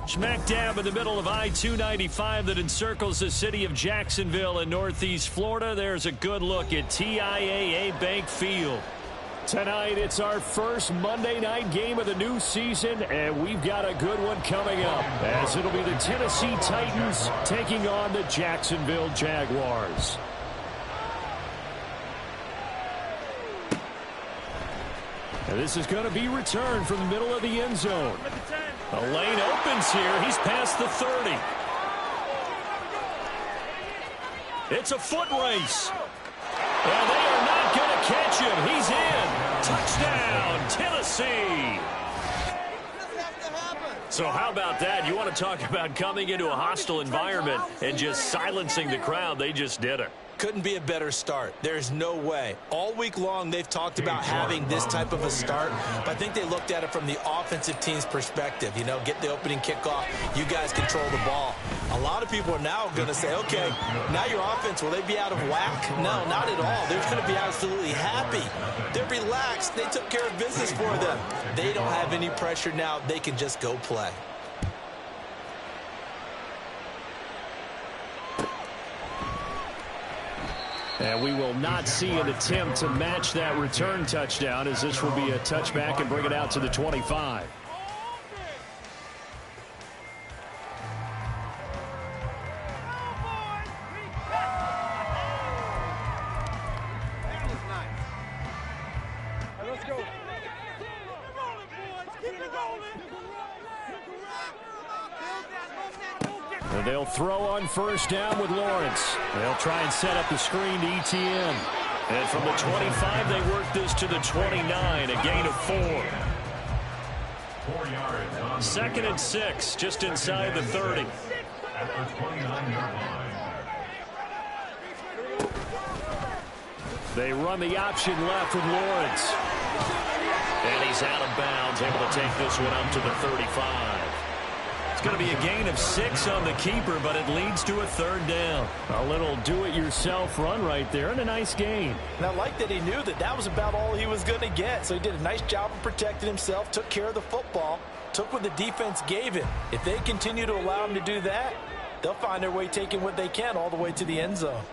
Smack dab in the middle of I-295 that encircles the city of Jacksonville in northeast Florida. There's a good look at TIAA Bank Field. Tonight, it's our first Monday night game of the new season, and we've got a good one coming up, as it'll be the Tennessee Titans taking on the Jacksonville Jaguars. And this is going to be returned from the middle of the end zone. The lane opens here. He's past the 30. It's a foot race. And they are not going to catch him. He's in. Touchdown, Tennessee. So how about that? You want to talk about coming into a hostile environment and just silencing the crowd. They just did it. Couldn't be a better start. There's no way. All week long, they've talked about having this type of a start, but I think they looked at it from the offensive team's perspective. You know, get the opening kickoff. You guys control the ball. A lot of people are now going to say, okay, now your offense, will they be out of whack? No, not at all. They're going to be absolutely happy. They're relaxed. They took care of business for them. They don't have any pressure now. They can just go play. And we will not see an attempt to match that return touchdown, as this will be a touchback and bring it out to the 25. And they'll throw on first down with Lawrence. They'll try and set up the screen to ETN. And from the 25, they work this to the 29, a gain of 4. 4 yards. 2nd and 6, just inside the 30. At the 29-yard line. They run the option left with Lawrence. And he's out of bounds, able to take this one up to the 35. It's going to be a gain of 6 on the keeper, but it leads to a 3rd down. A little do-it-yourself run right there, and a nice gain. And I like that he knew that that was about all he was going to get. So he did a nice job of protecting himself, took care of the football, took what the defense gave him. If they continue to allow him to do that, they'll find their way taking what they can all the way to the end zone.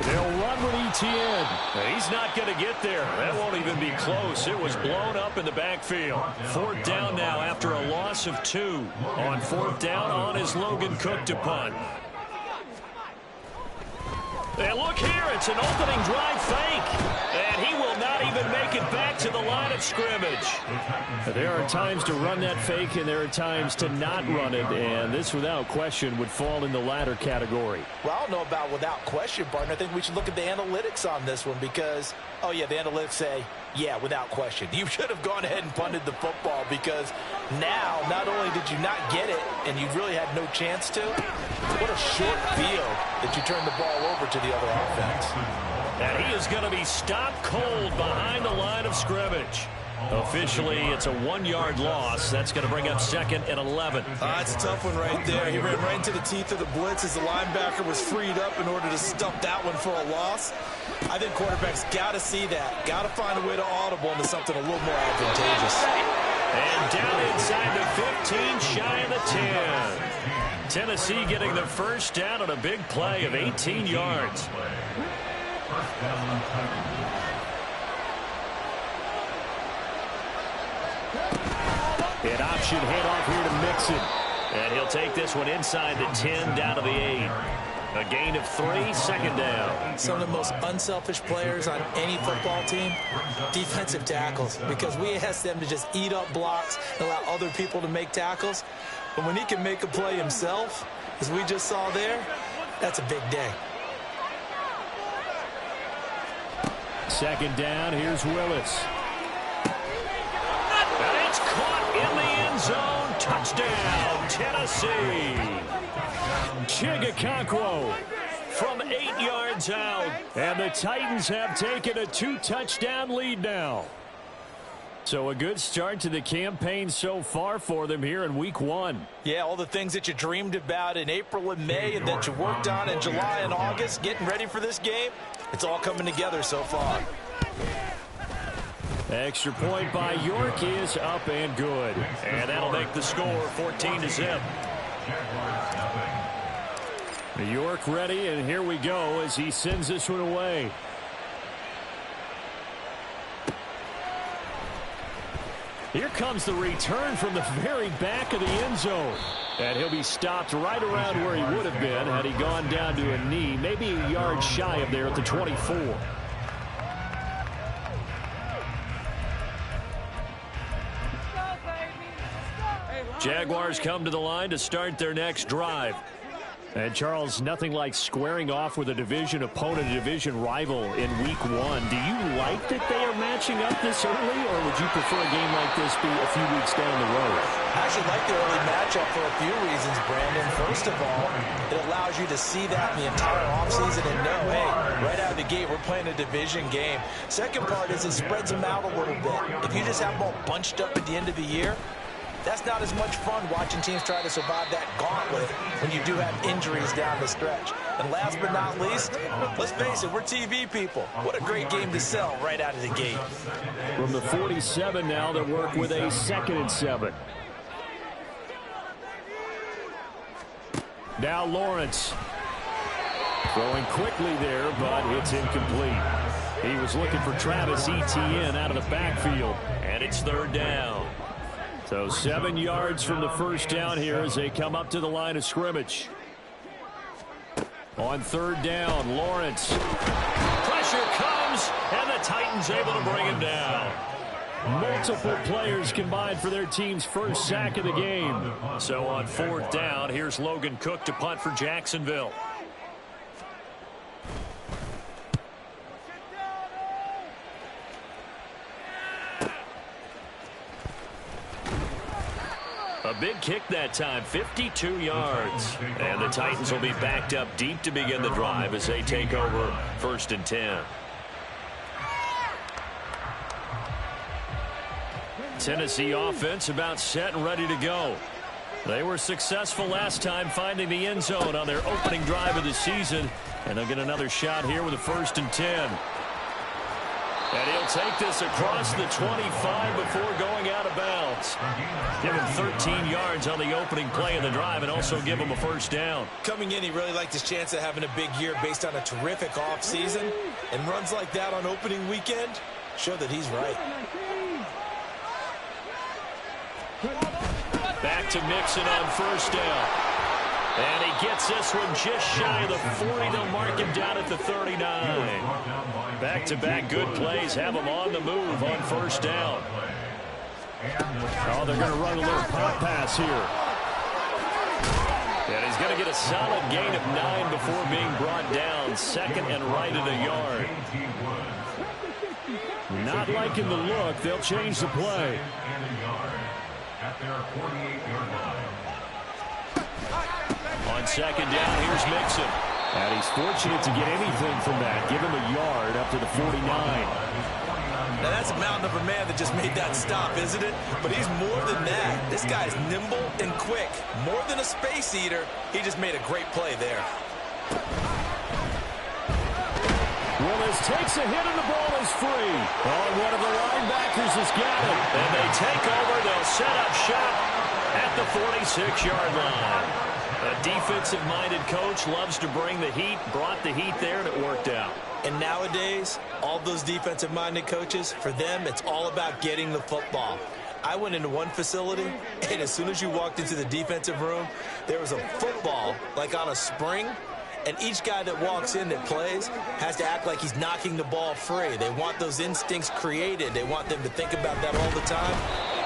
They'll run with ETN. He's not going to get there. That won't even be close. It was blown up in the backfield. 4th down now after a loss of 2. On 4th down, on is Logan Cook to punt. And look here, it's an opening drive fake. And he will not even make it back to the line of scrimmage. There are times to run that fake, and there are times to not run it. And this, without question, would fall in the latter category. Well, I don't know about without question, partner. I think we should look at the analytics on this one because, oh, yeah, the analytics say, yeah, without question. You should have gone ahead and punted the football because now not only did you not get it and you really had no chance to, what a short field that you turned the ball over to the other offense. And he is going to be stopped cold behind the line of scrimmage. Officially, it's a 1-yard loss. That's going to bring up 2nd and 11. It's a tough one right there. He ran right into the teeth of the blitz as the linebacker was freed up in order to stuff that one for a loss. I think quarterbacks got to see that. Got to find a way to audible into something a little more advantageous. And down inside the 15, shy of the 10. Tennessee getting the first down on a big play of 18 yards. First down, An option handoff here to Mixon. And he'll take this one inside the 10 down to the 8. A gain of 3, 2nd down. Some of the most unselfish players on any football team, defensive tackles, because we ask them to just eat up blocks and allow other people to make tackles. But when he can make a play himself, as we just saw there, that's a big day. 2nd down, here's Willis. And it's caught in the end zone. Touchdown, Tennessee. Chigakonkwo from 8 yards out. And the Titans have taken a 2-touchdown lead now. So a good start to the campaign so far for them here in week 1. Yeah, all the things that you dreamed about in April and May and that you worked on in July and August, getting ready for this game, it's all coming together so far. Extra point by York is up and good. And that'll make the score 14-0. York ready, and here we go as he sends this one away. Here comes the return from the very back of the end zone. And he'll be stopped right around where he would have been had he gone down to a knee, maybe a yard shy of there at the 24. Jaguars come to the line to start their next drive. And, Charles, nothing like squaring off with a division opponent, a division rival in Week 1. Do you like that they are matching up this early, or would you prefer a game like this be a few weeks down the road? I actually like the early matchup for a few reasons, Brandon. First of all, it allows you to see that in the entire offseason and know, hey, right out of the gate, we're playing a division game. Second part is it spreads them out a little bit. If you just have them all bunched up at the end of the year, that's not as much fun watching teams try to survive that gauntlet when you do have injuries down the stretch. And last but not least, let's face it, we're TV people. What a great game to sell right out of the gate. From the 47 now, they work with a 2nd and 7. Now Lawrence. Throwing quickly there, but it's incomplete. He was looking for Travis Etienne out of the backfield, and it's 3rd down. So 7 yards from the first down here as they come up to the line of scrimmage. On 3rd down, Lawrence. Pressure comes, and the Titans able to bring him down. Multiple players combined for their team's first sack of the game. So on 4th down, here's Logan Cook to punt for Jacksonville. A big kick that time, 52 yards. And the Titans will be backed up deep to begin the drive as they take over 1st and 10. Tennessee offense about set and ready to go. They were successful last time finding the end zone on their opening drive of the season. And they'll get another shot here with a 1st and 10. And he'll take this across the 25 before going out of bounds. Give him 13 yards on the opening play of the drive and also give him a 1st down. Coming in, he really liked his chance of having a big year based on a terrific offseason. And runs like that on opening weekend show that he's right. Back to Mixon on 1st down. And he gets this one just shy of the 40. They'll mark him down at the 39. Back-to-back good plays have him on the move on 1st down. Oh, they're going to run a little pop pass here. And he's going to get a solid gain of 9 before being brought down. 2nd and right at a yard. Not liking the look. They'll change the play. On 2nd down, here's Mixon. And he's fortunate to get anything from that. Give him a yard up to the 49. Now, that's a mountain of a man that just made that stop, isn't it? But he's more than that. This guy's nimble and quick. More than a space eater, he just made a great play there. Willis takes a hit and the ball is free. Oh, one of the linebackers has got it. And they take over. They'll set up shop at the 46-yard line. A defensive-minded coach loves to bring the heat, brought the heat there, and it worked out. And nowadays, all those defensive-minded coaches, for them, it's all about getting the football. I went into one facility, and as soon as you walked into the defensive room, there was a football, like on a spring, and each guy that walks in that plays has to act like he's knocking the ball free. They want those instincts created. They want them to think about that all the time,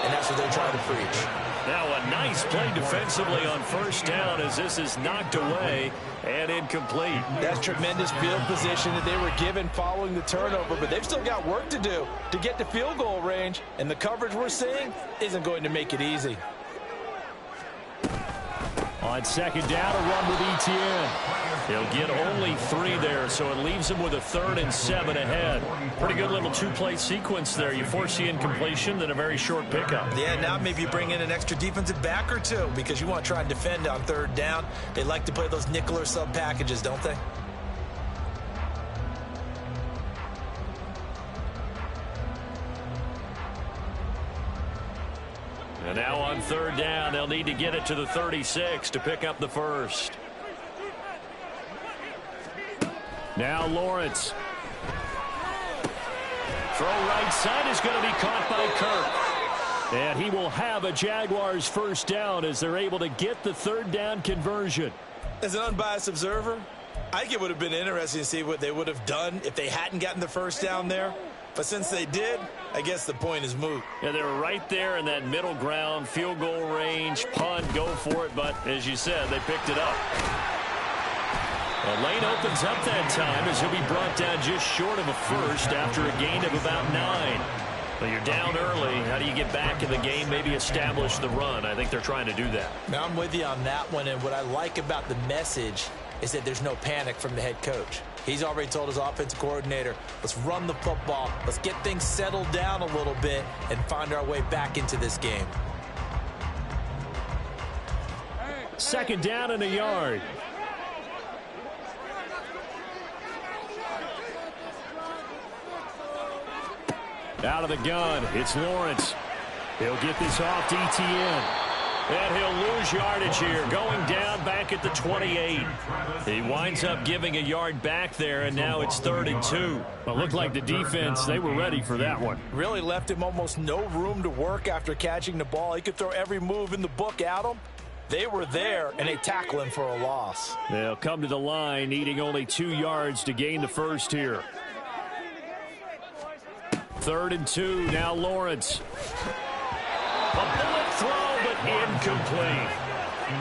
and that's what they're trying to preach. Now a nice play defensively on 1st down as this is knocked away and incomplete. That's tremendous field position that they were given following the turnover, but they've still got work to do to get to field goal range, and the coverage we're seeing isn't going to make it easy. On 2nd down, a run with Etienne. He'll get only 3 there, so it leaves him with a 3rd and 7 ahead. Pretty good little 2-play sequence there. You force the incompletion, then a very short pickup. Yeah, now maybe you bring in an extra defensive back or two because you want to try and defend on 3rd down. They like to play those nickel or sub packages, don't they? And now on third down, they'll need to get it to the 36 to pick up the first. Now Lawrence. Throw right side is going to be caught by Kirk. And he will have a Jaguars first down as they're able to get the third down conversion. As an unbiased observer, I think it would have been interesting to see what they would have done if they hadn't gotten the first down there. But since they did, I guess the point is moot. Yeah, they were right there in that middle ground, field goal range, punt, go for it. But as you said, they picked it up. The lane opens up that time as he'll be brought down just short of a first after a gain of about 9. Well, you're down early. How do you get back in the game, maybe establish the run? I think they're trying to do that. Now, I'm with you on that one, and what I like about the message is that there's no panic from the head coach. He's already told his offensive coordinator, let's run the football, let's get things settled down a little bit and find our way back into this game. Second down and a yard. Out of the gun, it's Lawrence. He'll get this off to ETN. And he'll lose yardage here, going down back at the 28. He winds up giving a yard back there, and now it's 3rd and 2. Well, it looked like the defense, they were ready for that one. Really left him almost no room to work after catching the ball. He could throw every move in the book at him. They were there, and they tackle him for a loss. They'll come to the line, needing only 2 yards to gain the first here. 3rd and 2, now Lawrence. A bullet throw, but incomplete.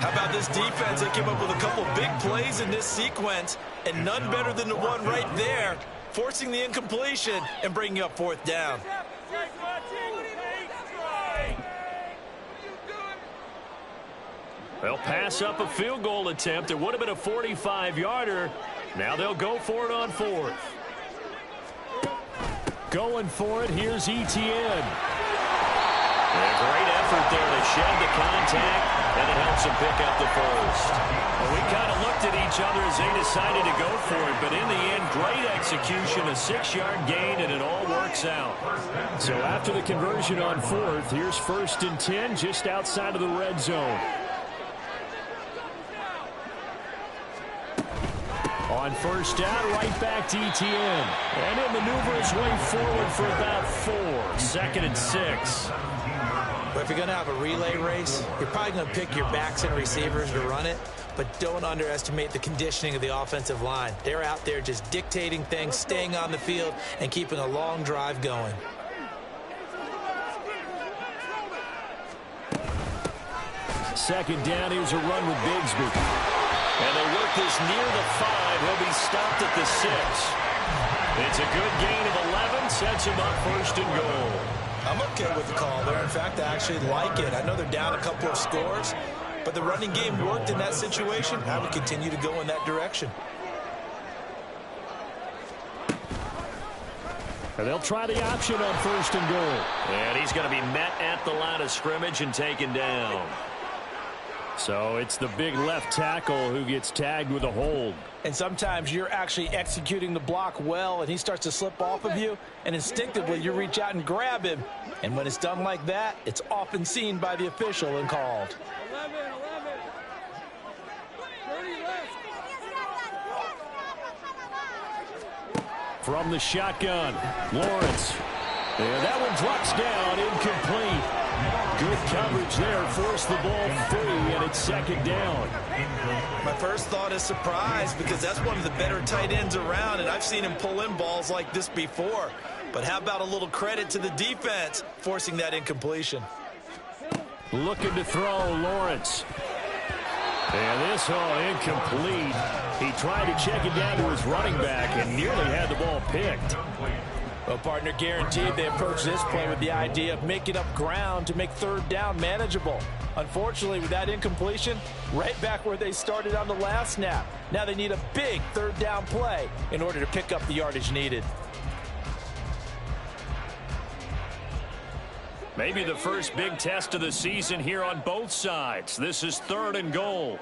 How about this defense? They came up with a couple big plays in this sequence, and none better than the one right there, forcing the incompletion and bringing up 4th down. They'll pass up a field goal attempt. It would have been a 45-yarder. Now they'll go for it on 4th. Going for it, here's ETN. A great effort there to shed the contact, and it helps him pick up the first. Well, we kind of looked at each other as they decided to go for it, but in the end, great execution, a 6-yard gain, and it all works out. So after the conversion on 4th, here's 1st and 10 just outside of the red zone. On 1st down, right back to ETN. And he'll maneuver his way forward for about 4. 2nd and 6. But if you're going to have a relay race, you're probably going to pick your backs and receivers to run it, but don't underestimate the conditioning of the offensive line. They're out there just dictating things, staying on the field, and keeping a long drive going. Second down, here's a run with Bigsby. And they work this near the 5. He'll be stopped at the 6. It's a good gain of 11, sets him up 1st and goal. I'm okay with the call there. In fact, I actually like it. I know they're down a couple of scores, but the running game worked in that situation. I would continue to go in that direction. And they'll try the option on 1st and goal. And he's going to be met at the line of scrimmage and taken down. So it's the big left tackle who gets tagged with a hold. And sometimes you're actually executing the block well, and he starts to slip off of you, and instinctively you reach out and grab him. And when it's done like that, it's often seen by the official and called. 11. 30 left. From the shotgun, Lawrence. And that one drops down, incomplete. Good coverage there, forced the ball free, and it's 2nd down. My first thought is surprise, because that's one of the better tight ends around, and I've seen him pull in balls like this before. But how about a little credit to the defense forcing that incompletion? Looking to throw, Lawrence. And this incomplete. He tried to check it down to his running back and nearly had the ball picked. Well, partner, guaranteed they approach this play with the idea of making up ground to make 3rd down manageable. Unfortunately, with that incompletion, right back where they started on the last snap. Now they need a big 3rd down play in order to pick up the yardage needed. Maybe the first big test of the season here on both sides. This is 3rd and goal.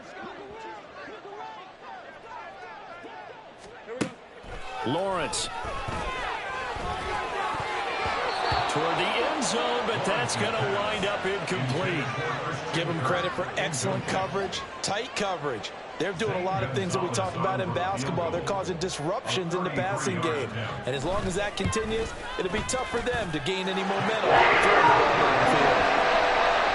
Lawrence. toward the end zone, but that's going to wind up incomplete. Give them credit for excellent coverage, tight coverage. They're doing a lot of things that we talked about in basketball. They're causing disruptions in the passing game. And as long as that continues, it'll be tough for them to gain any momentum.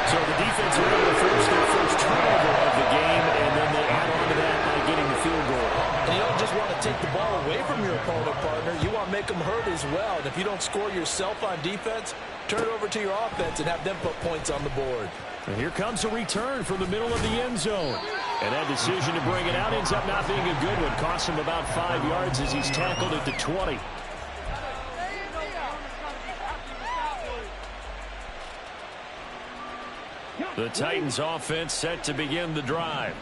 So the defense will able to force their first turnover of the game, and then they add on to that by getting the field goal. And you don't just want to take the ball away from your opponent, partner. You want to make them hurt as well. And if you don't score yourself on defense, turn it over to your offense and have them put points on the board. And here comes a return from the middle of the end zone. And that decision to bring it out ends up not being a good one. Costs him about 5 yards as he's tackled at the 20. The Titans offense set to begin the drive.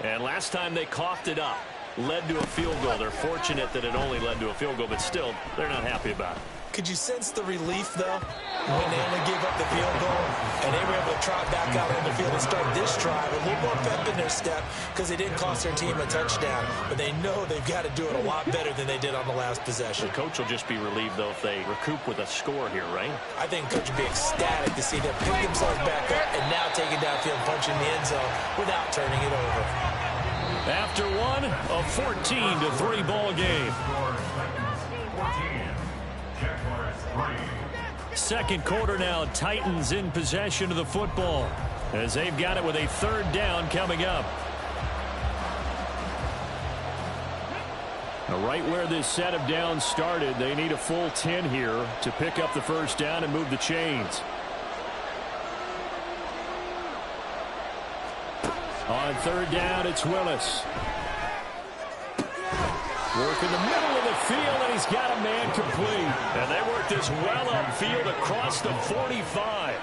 And last time they coughed it up, led to a field goal. They're fortunate that it only led to a field goal, but still, they're not happy about it. Could you sense the relief, though, when they only gave up the field goal and they were able to trot back out on the field and start this drive a little more pep in their step because they didn't cost their team a touchdown, but they know they've got to do it a lot better than they did on the last possession. The coach will just be relieved, though, if they recoup with a score here, right? I think the coach would be ecstatic to see them pick themselves back up and now take it downfield, punching the end zone without turning it over. After one, a 14-3 ball game. Second quarter now, Titans in possession of the football as they've got it with a third down coming up. Now, right where this set of downs started, they need a full 10 here to pick up the first down and move the chains. On third down, it's Willis. Work in the middle of the field, and he's got a man complete. And they work this well upfield across the 45.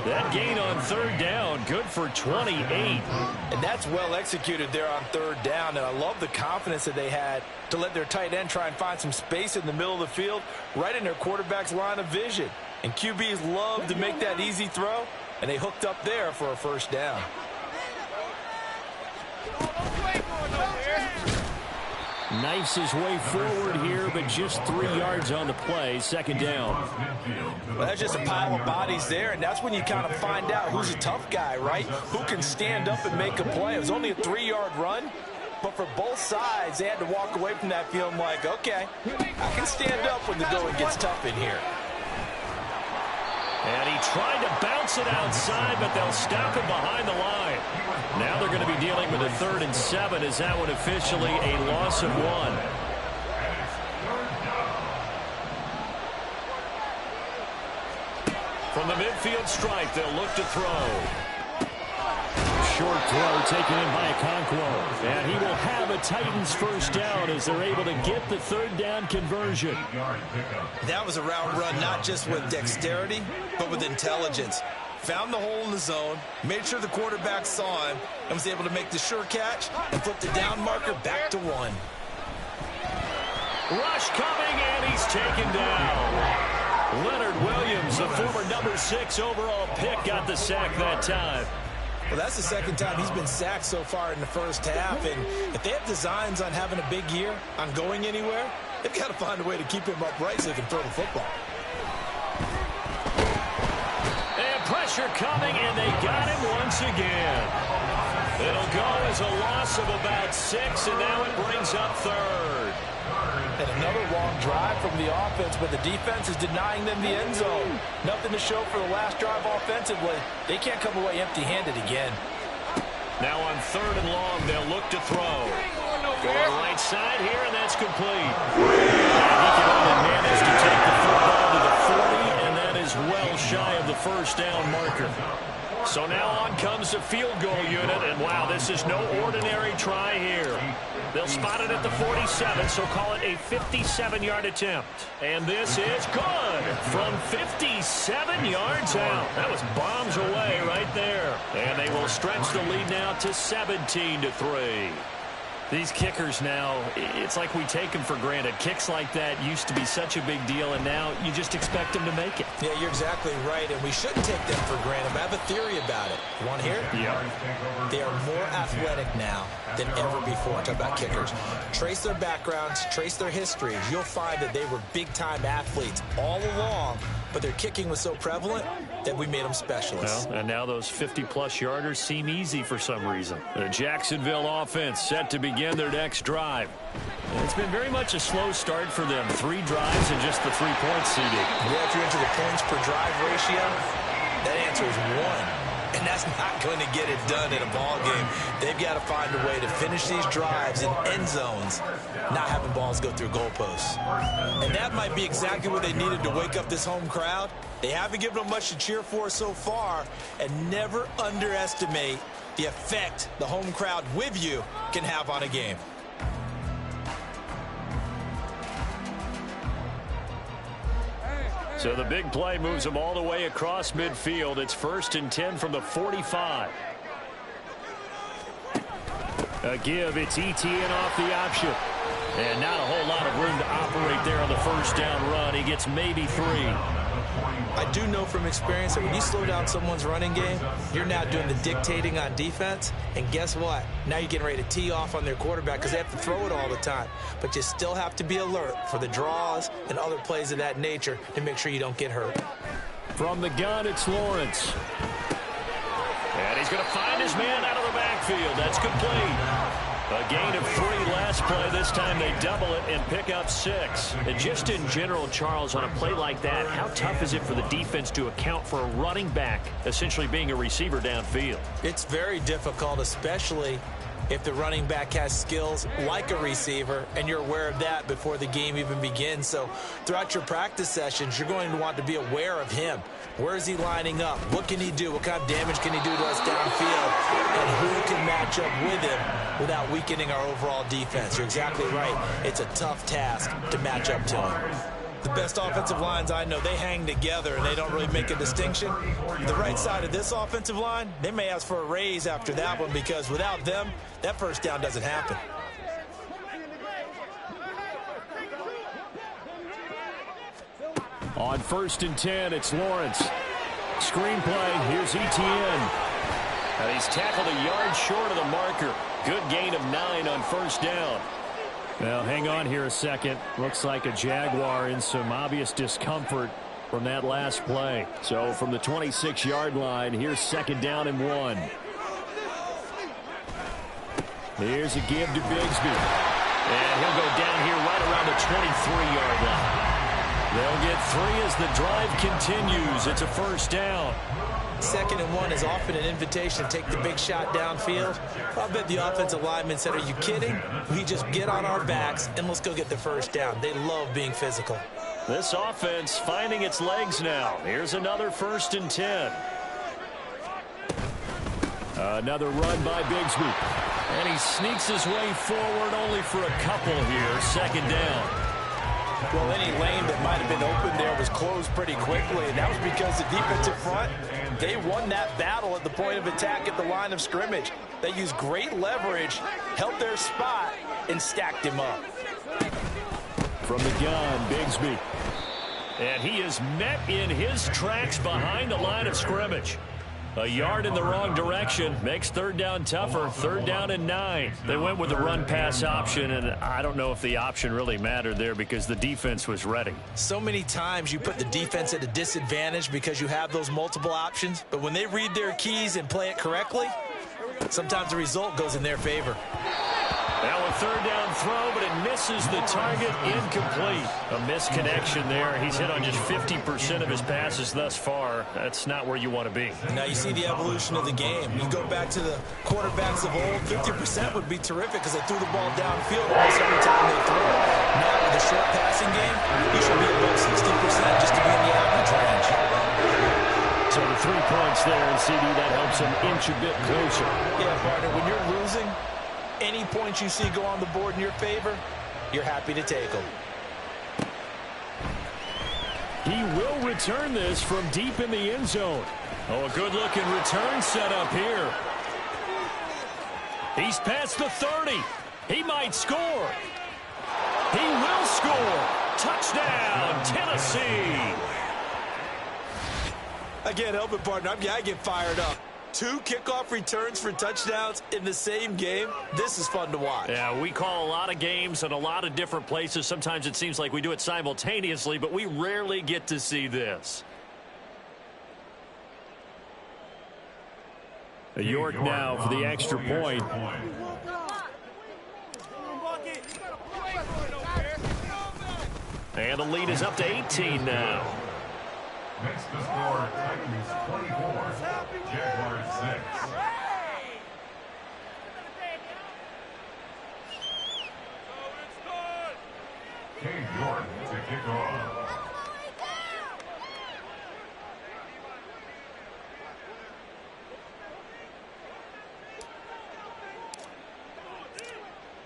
That gain on third down, good for 28. And that's well executed there on third down. And I love the confidence that they had to let their tight end try and find some space in the middle of the field, right in their quarterback's line of vision. And QBs love to make that easy throw, and they hooked up there for a first down. Knifes his way forward here, but just 3 yards on the play. Second down. Well, that's just a pile of bodies there, and that's when you kind of find out who's a tough guy, right? Who can stand up and make a play. It was only a 3-yard run, but for both sides, they had to walk away from that feeling like, okay, I can stand up when the going gets tough in here. And he tried to bounce it outside, but they'll stop him behind the line. Now they're going to be dealing with a 3rd and 7. Is that one officially a loss of 1? From the midfield stripe, they'll look to throw. Short throw taken in by Okonkwo. And he will have a Titans first down as they're able to get the third down conversion. That was a route run not just with dexterity, but with intelligence. Found the hole in the zone, made sure the quarterback saw him, and was able to make the sure catch and flip the down marker back to 1. Rush coming, and he's taken down. Leonard Williams, the former number 6 overall pick, got the sack that time. Well, that's the second time he's been sacked so far in the first half, and if they have designs on having a big year, on going anywhere, they've got to find a way to keep him upright so they can throw the football. And pressure coming, and they got him once again. It'll go as a loss of about 6, and now it brings up 3rd. And another long drive from the offense, but the defense is denying them the end zone. Nothing to show for the last drive offensively. They can't come away empty-handed again. Now on 3rd and long, they'll look to throw. Going right side here, and that's complete. And he can only manage to take the football to the 40, and that is well shy of the first down marker. So now on comes the field goal unit, and wow, this is no ordinary try here. They'll spot it at the 47, so call it a 57-yard attempt. And this is good from 57 yards out. That was bombs away right there. And they will stretch the lead now to 17-3. These kickers now, it's like we take them for granted. Kicks like that used to be such a big deal, and now you just expect them to make it. Yeah, you're exactly right, and we shouldn't take them for granted. But I have a theory about it. You want to hear it? Yeah. They are more athletic now than ever before. Talk about kickers. Trace their backgrounds, trace their histories. You'll find that they were big-time athletes all along, but their kicking was so prevalent that we made them specialists. Well, and now those 50-plus yarders seem easy for some reason. The Jacksonville offense set to begin their next drive. And it's been very much a slow start for them. 3 drives and just the 3-point CD. Yeah, if you're into the points per drive ratio, that answer is 1. And that's not going to get it done in a ball game. They've got to find a way to finish these drives in end zones, not having balls go through goalposts. And that might be exactly what they needed to wake up this home crowd. They haven't given them much to cheer for so far, and never underestimate the effect the home crowd with you can have on a game. So the big play moves them all the way across midfield. It's 1st and 10 from the 45. A give. It's ETN off the option. And not a whole lot of room to operate there on the first down run. He gets maybe 3. I do know from experience that when you slow down someone's running game, you're now doing the dictating on defense. And guess what? Now you're getting ready to tee off on their quarterback because they have to throw it all the time. But you still have to be alert for the draws and other plays of that nature to make sure you don't get hurt. From the gun, it's Lawrence. And he's going to find his man out of the backfield. That's complete. A gain of 3 last play. This time they double it and pick up 6. And just in general, Charles, on a play like that, how tough is it for the defense to account for a running back essentially being a receiver downfield? It's very difficult, especially if the running back has skills like a receiver, and you're aware of that before the game even begins. So throughout your practice sessions, you're going to want to be aware of him. Where is he lining up? What can he do? What kind of damage can he do to us downfield? And who can match up with him without weakening our overall defense? You're exactly right. It's a tough task to match up to him. The best offensive lines I know, they hang together and they don't really make a distinction. The right side of this offensive line, they may ask for a raise after that one because without them, that first down doesn't happen. On 1st and 10, it's Lawrence. Screenplay, here's ETN. And he's tackled a yard short of the marker. Good gain of 9 on 1st down. Well, hang on here a second. Looks like a Jaguar in some obvious discomfort from that last play. So from the 26-yard line, here's 2nd down and 1. Here's a give to Bigsby. And he'll go down here right around the 23-yard line. They'll get 3 as the drive continues. It's a 1st down. 2nd and 1 is often an invitation to take the big shot downfield. I bet the offensive lineman said, are you kidding? We just get on our backs and let's go get the 1st down. They love being physical. This offense finding its legs now. Here's another 1st and 10. Another run by Bigsby. And he sneaks his way forward only for a couple here. 2nd down. Well, any lane that might have been open there was closed pretty quickly, and that was because the defensive front, they won that battle at the point of attack at the line of scrimmage. They used great leverage, held their spot, and stacked him up. From the gun, Bigsby. And he is met in his tracks behind the line of scrimmage. A yard in the wrong direction makes 3rd down tougher. 3rd down and 9. They went with the run-pass option, and I don't know if the option really mattered there because the defense was ready. So many times you put the defense at a disadvantage because you have those multiple options, but when they read their keys and play it correctly, sometimes the result goes in their favor. Now a 3rd down throw, but it misses the target. Incomplete. A misconnection there. He's hit on just 50% of his passes thus far. That's not where you want to be. Now you see the evolution of the game. You go back to the quarterbacks of old, 50% would be terrific because they threw the ball downfield almost every time they threw it. Now with the short passing game, you should be above 60% just to be in the average range. So the 3 points there, and CD, that helps him inch a bit closer. Yeah, partner, when you're losing, any points you see go on the board in your favor, you're happy to take them. He will return this from deep in the end zone. Oh, a good-looking return set up here. He's past the 30. He might score. He will score. Touchdown, Tennessee. I can't help it, partner. I get fired up. 2 kickoff returns for touchdowns in the same game. This is fun to watch. Yeah, we call a lot of games in a lot of different places. Sometimes it seems like we do it simultaneously, but we rarely get to see this. York now for the extra point. And the lead is up to 18 now. Makes the score Titans 24, Jaguars 6. Cade York to kick off.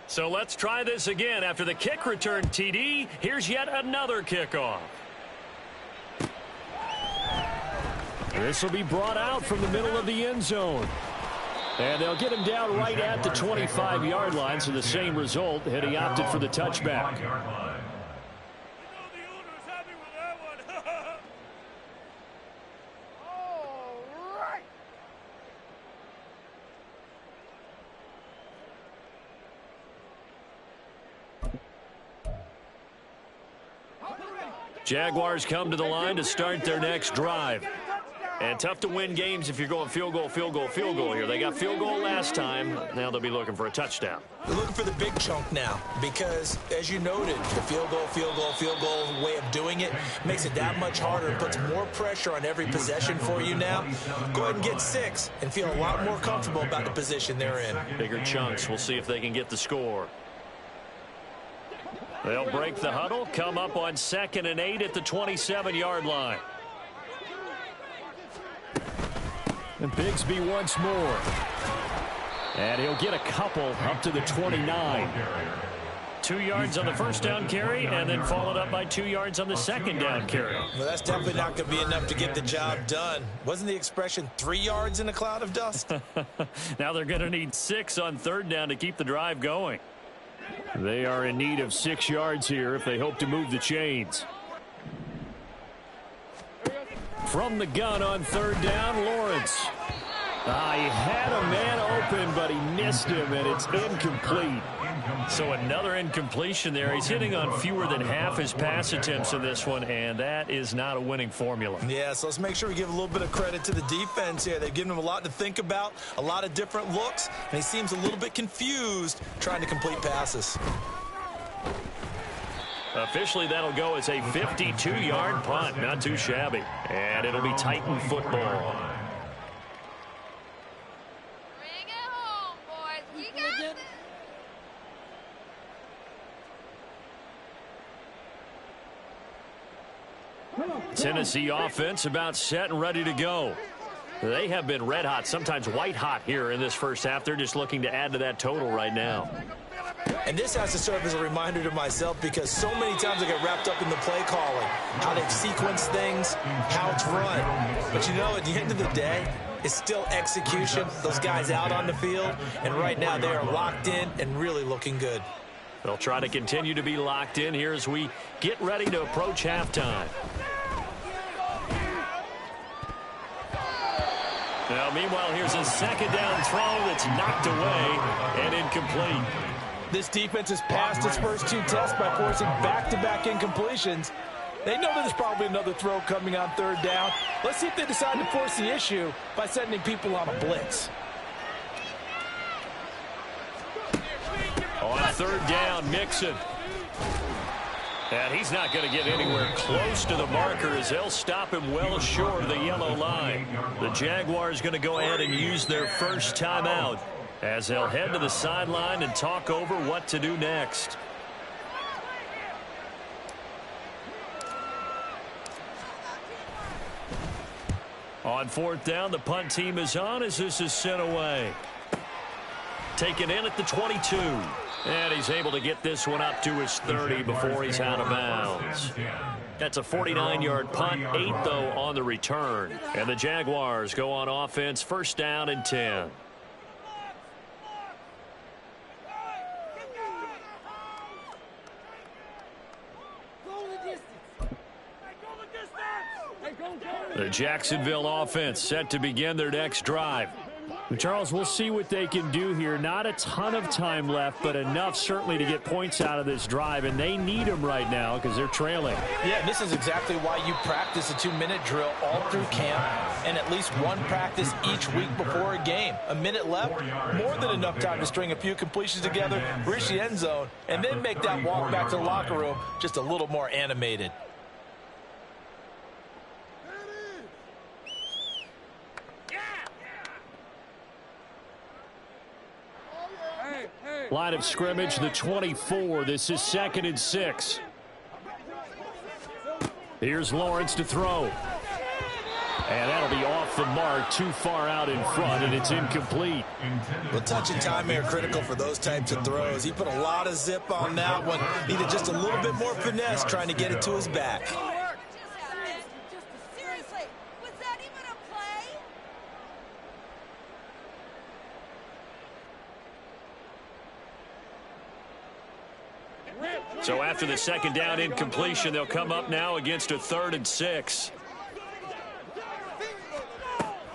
So let's try this again. After the kick return TD, here's yet another kickoff. This will be brought out from the middle of the end zone. And they'll get him down right at the 25-yard line, so the same result had he opted for the touchback. Jaguars come to the line to start their next drive. And tough to win games if you're going field goal, field goal, field goal here. They got field goal last time. Now they'll be looking for a touchdown. They're looking for the big chunk now because, as you noted, the field goal way of doing it makes it that much harder and puts more pressure on every possession for you now. Go ahead and get 6 and feel a lot more comfortable about the position they're in. Bigger chunks. We'll see if they can get the score. They'll break the huddle, come up on 2nd and 8 at the 27-yard line. And Bigsby once more. And he'll get a couple up to the 29. 2 yards on the first down carry, and then followed up by 2 yards on the second down carry. Well, that's definitely not going to be enough to get the job done. Wasn't the expression 3 yards in a cloud of dust? Now they're going to need 6 on 3rd down to keep the drive going. They are in need of 6 yards here if they hope to move the chains. From the gun on 3rd down, Lawrence. He had a man open, but he missed him, and it's incomplete. So another incompletion there. He's hitting on fewer than half his pass attempts in this one, and that is not a winning formula. Yeah, so let's make sure we give a little bit of credit to the defense here. They've given him a lot to think about, a lot of different looks, and he seems a little bit confused trying to complete passes. Officially, that'll go as a 52-yard punt. Not too shabby. And it'll be Titan football. Bring it home, boys. You got this. Tennessee offense about set and ready to go. They have been red hot, sometimes white hot here in this first half. They're just looking to add to that total right now. And this has to serve as a reminder to myself because so many times I get wrapped up in the play calling, how they've sequenced things, how it's run. But you know, at the end of the day, it's still execution. Those guys out on the field, and right now they are locked in and really looking good. They'll try to continue to be locked in here as we get ready to approach halftime. Now, meanwhile, here's a second down throw that's knocked away and incomplete. This defense has passed its first 2 tests by forcing back-to-back incompletions. They know there's probably another throw coming on 3rd down. Let's see if they decide to force the issue by sending people on a blitz. On 3rd down, Mixon. And he's not going to get anywhere close to the marker as they'll stop him well short of the yellow line. The Jaguars going to go ahead and use their first timeout as they'll head to the sideline and talk over what to do next. On 4th down, the punt team is on as this is sent away. Taken in at the 22. And he's able to get this one up to his 30 before he's out of bounds. That's a 49-yard punt, 8, though, on the return. And the Jaguars go on offense, 1st down and 10. The Jacksonville offense set to begin their next drive. Charles, we'll see what they can do here. Not a ton of time left, but enough certainly to get points out of this drive, and they need them right now because they're trailing. Yeah, this is exactly why you practice a 2-minute drill all through camp and at least one practice each week before a game. A minute left, more than enough time to string a few completions together, reach the end zone, and then make that walk back to the locker room just a little more animated. Line of scrimmage, the 24. This is 2nd and 6. Here's Lawrence to throw. And that'll be off the mark, too far out in front, and it's incomplete. Well, touch and time are critical for those types of throws. He put a lot of zip on that one. Needed just a little bit more finesse trying to get it to his back. Seriously, was that even a play? So after the 2nd down incompletion, they'll come up now against a 3rd and 6.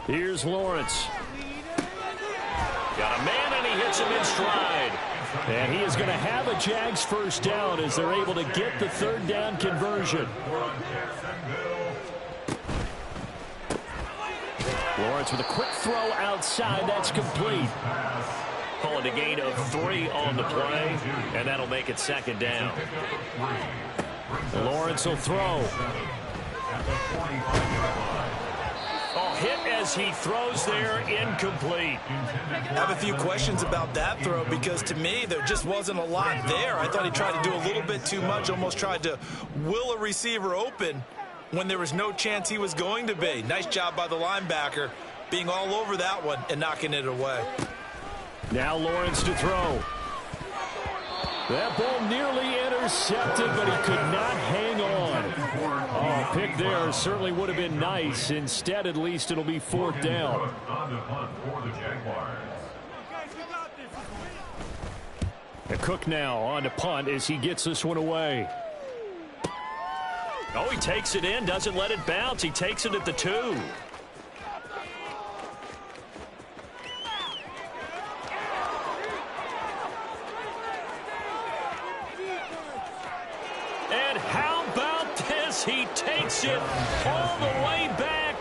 Here's Lawrence. Got a man, and he hits him in stride. And he is going to have a Jags first down as they're able to get the 3rd down conversion. Lawrence with a quick throw outside. That's complete. Calling a gain of 3 on the play, and that'll make it 2nd down. Lawrence will throw. Hit as he throws there, incomplete. I have a few questions about that throw because to me there just wasn't a lot there. I thought he tried to do a little bit too much, almost tried to will a receiver open when there was no chance he was going to be. Nice job by the linebacker being all over that one and knocking it away. Now Lawrence to throw. That ball nearly intercepted, but he could not hang on. Oh, pick there certainly would have been nice. Instead, at least, it'll be 4th down. The Cook now on to punt as he gets this one away. Oh, he takes it in, doesn't let it bounce. He takes it at the 2. And how about this? He takes it all the way back.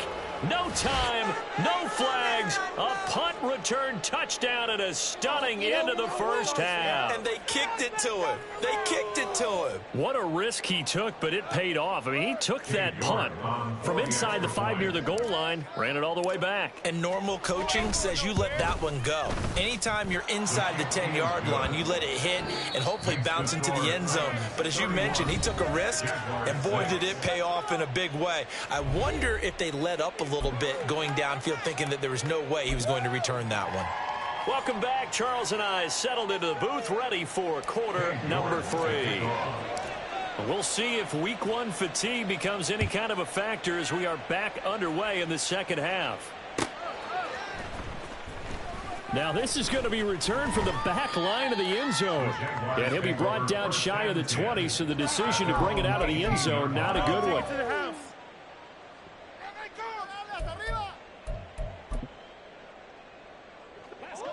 No time, no flags. A punt return touchdown and a stunning end of the first half. And they kicked it to him. They kicked it to him. What a risk he took, but it paid off. I mean, he took that punt from inside the 5 near the goal line, ran it all the way back. And normal coaching says you let that one go. Anytime you're inside the 10-yard line, you let it hit and hopefully bounce into the end zone. But as you mentioned, he took a risk, and boy, did it pay off in a big way. I wonder if they let up a little bit going downfield, thinking that there was no way he was going to return that one. Welcome back. Charles and I settled into the booth, ready for quarter number 3. We'll see if week 1 fatigue becomes any kind of a factor as we are back underway in the 2nd half. Now this is going to be returned from the back line of the end zone. And he'll be brought down shy of the 20, so the decision to bring it out of the end zone, not a good one.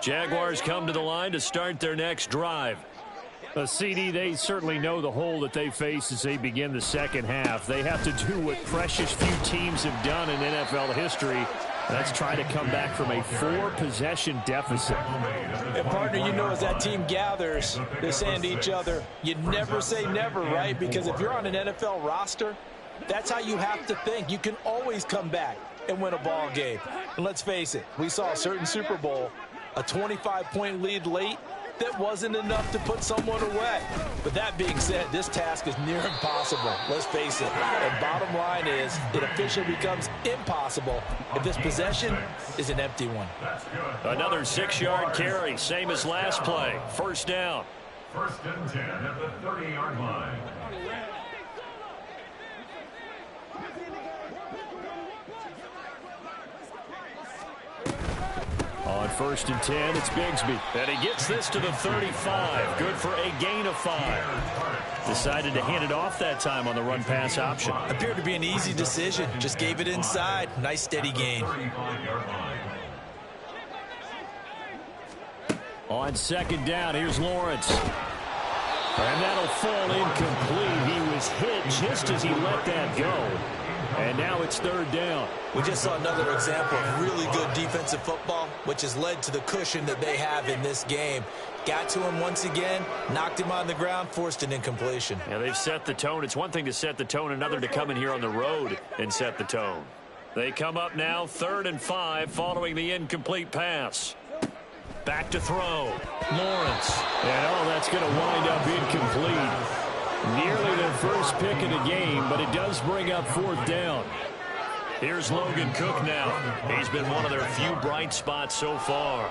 Jaguars come to the line to start their next drive. CD, they certainly know the hole that they face as they begin the 2nd half. They have to do what precious few teams have done in NFL history. That's try to come back from a 4-possession deficit. And partner, you know, as that team gathers, they're saying to each other, you never say never, right? Because if you're on an NFL roster, that's how you have to think. You can always come back and win a ball game. And let's face it, we saw a certain Super Bowl, a 25-point lead late, that wasn't enough to put someone away. But that being said, this task is near impossible. Let's face it. And bottom line is, it officially becomes impossible if this possession is an empty one. Another 6-yard carry, same as last play. First down. 1st and 10 at the 30-yard line. On 1st and 10, it's Bigsby. And he gets this to the 35. Good for a gain of 5. Decided to hand it off that time on the run-pass option. Appeared to be an easy decision. Just gave it inside. Nice steady gain. On second down, here's Lawrence. And that'll fall incomplete. He was hit just as he let that go. And now it's third down. We just saw another example of really good defensive football, which has led to the cushion that they have in this game. Got to him once again, knocked him on the ground, forced an incompletion. Yeah, they've set the tone. It's one thing to set the tone, another to come in here on the road and set the tone. They come up now, 3rd and 5, following the incomplete pass. Back to throw. Lawrence. And that's going to wind up incomplete. Nearly their first pick in the game, but it does bring up 4th down. Here's Logan Cook now. He's been one of their few bright spots so far.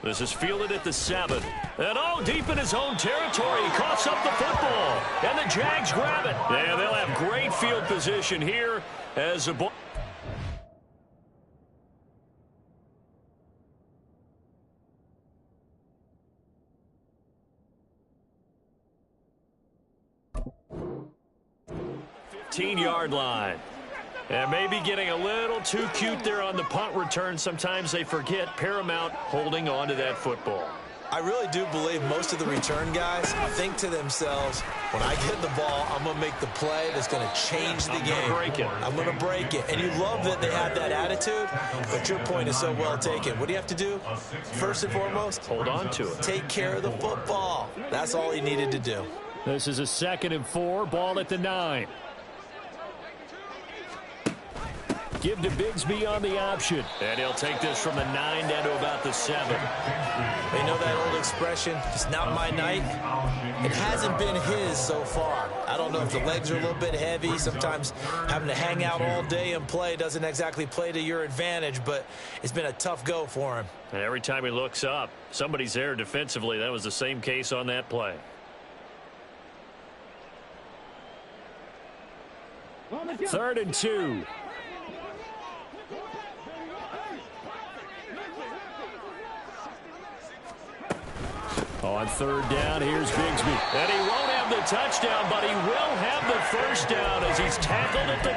This is fielded at the 7. And deep in his own territory. He coughs up the football. And the Jags grab it. Yeah, they'll have great field position here as a ball. Yard line. And maybe getting a little too cute there on the punt return. Sometimes they forget paramount holding on to that football. I really do believe most of the return guys think to themselves, when I get the ball, I'm going to make the play that's going to change the game. I'm going to break it. And you love that they have that attitude, but your point is so well taken. What do you have to do? First and foremost, hold on to it. Take care of the football. That's all he needed to do. This is a 2nd and 4, ball at the 9. Give to Bigsby on the option. And he'll take this from the 9 down to about the 7. They know that old expression, it's not my night. It hasn't been his so far. I don't know if the legs are a little bit heavy. Sometimes having to hang out all day and play doesn't exactly play to your advantage, but it's been a tough go for him. And every time he looks up, somebody's there defensively. That was the same case on that play. Third and 2. On 3rd down, here's Bigsby. And he won't have the touchdown, but he will have the first down as he's tackled at the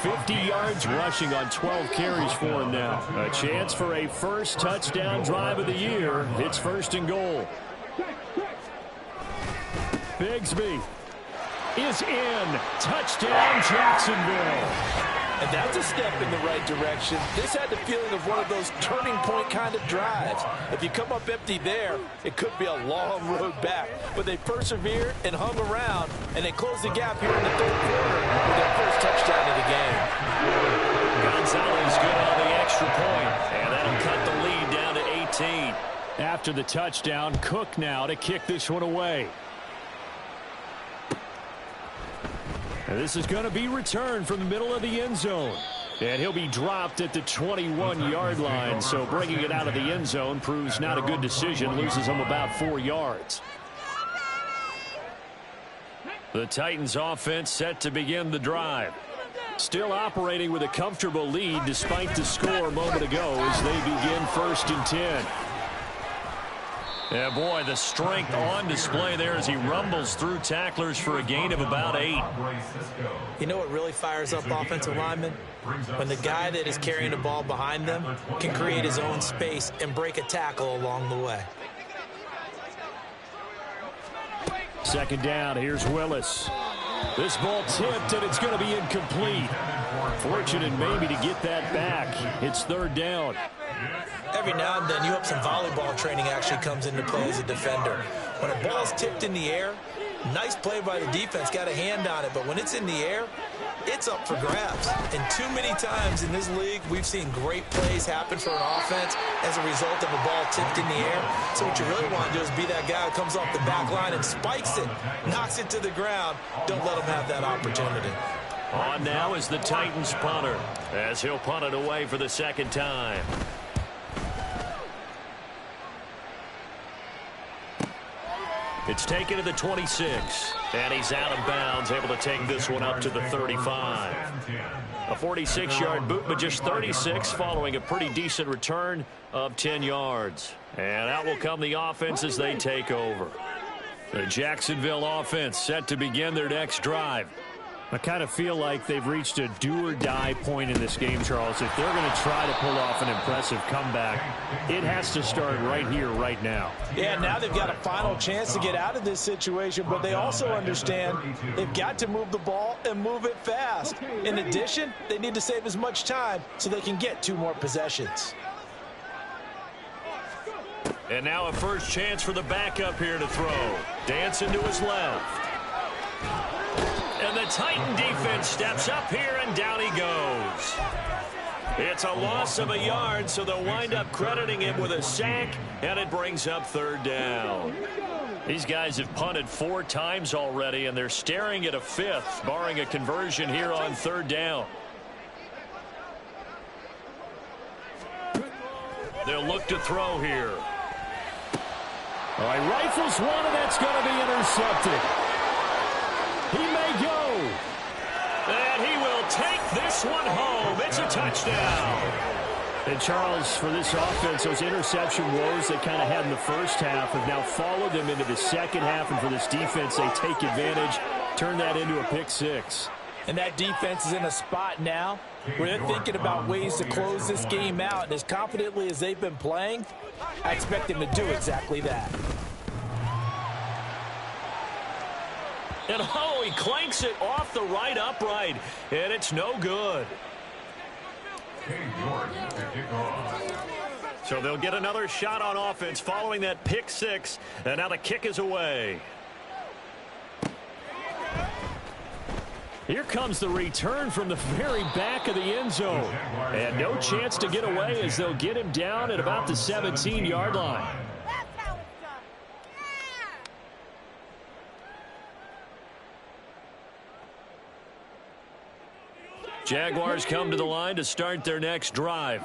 2. 50 yards rushing on 12 carries for him now. A chance for a first touchdown drive of the year. It's 1st and goal. Bigsby is in. Touchdown, Jacksonville. And that's a step in the right direction. This had the feeling of one of those turning point kind of drives. If you come up empty there, it could be a long road back. But they persevered and hung around, and they closed the gap here in the 3rd quarter with their first touchdown of the game. Gonzalez good on the extra point, and that'll cut the lead down to 18. After the touchdown, Cook now to kick this one away. And this is going to be returned from the middle of the end zone. And he'll be dropped at the 21-yard line. So bringing it out of the end zone proves not a good decision. Loses him about 4 yards. The Titans offense set to begin the drive. Still operating with a comfortable lead despite the score a moment ago as they begin 1st and 10. Yeah, boy, the strength on display there as he rumbles through tacklers for a gain of about 8. You know what really fires up offensive linemen? When the guy that is carrying the ball behind them can create his own space and break a tackle along the way. 2nd down, here's Willis. This ball tipped, and it's going to be incomplete. Fortunate maybe to get that back. It's 3rd down. Every now and then, you hope some volleyball training actually comes into play as a defender. When a ball's tipped in the air, nice play by the defense, got a hand on it, but when it's in the air, it's up for grabs. And too many times in this league, we've seen great plays happen for an offense as a result of a ball tipped in the air. So what you really want to do is be that guy who comes off the back line and spikes it, knocks it to the ground. Don't let him have that opportunity. On now is the Titans punter as he'll punt it away for the 2nd time. It's taken to the 26. And he's out of bounds, able to take this one up to the 35. A 46-yard boot, but just 36 following a pretty decent return of 10 yards. And out will come the offense as they take over. The Jacksonville offense set to begin their next drive. I kind of feel like they've reached a do-or-die point in this game, Charles. If they're going to try to pull off an impressive comeback, it has to start right here, right now. Yeah, now they've got a final chance to get out of this situation, but they also understand they've got to move the ball and move it fast. In addition, they need to save as much time so they can get 2 more possessions. And now a first chance for the backup here to throw. Dancing to his left. And the Titan defense steps up here, and down he goes. It's a loss of a yard, so they'll wind up crediting him with a sack, and it brings up 3rd down. These guys have punted 4 times already, and they're staring at a 5th, barring a conversion here on 3rd down. They'll look to throw here. All right, rifles one, and that's going to be intercepted. He may go. And he will take this one home. It's a touchdown. And, Charles, for this offense, those interception woes they kind of had in the first half have now followed them into the second half. And for this defense, they take advantage, turn that into a pick 6. And that defense is in a spot now where they're thinking about ways to close this game out. And as confidently as they've been playing, I expect them to do exactly that. And oh, he clanks it off the right upright, and it's no good. So they'll get another shot on offense following that pick 6, and now the kick is away. Here comes the return from the very back of the end zone. And no chance to get away as they'll get him down at about the 17-yard line. Jaguars come to the line to start their next drive.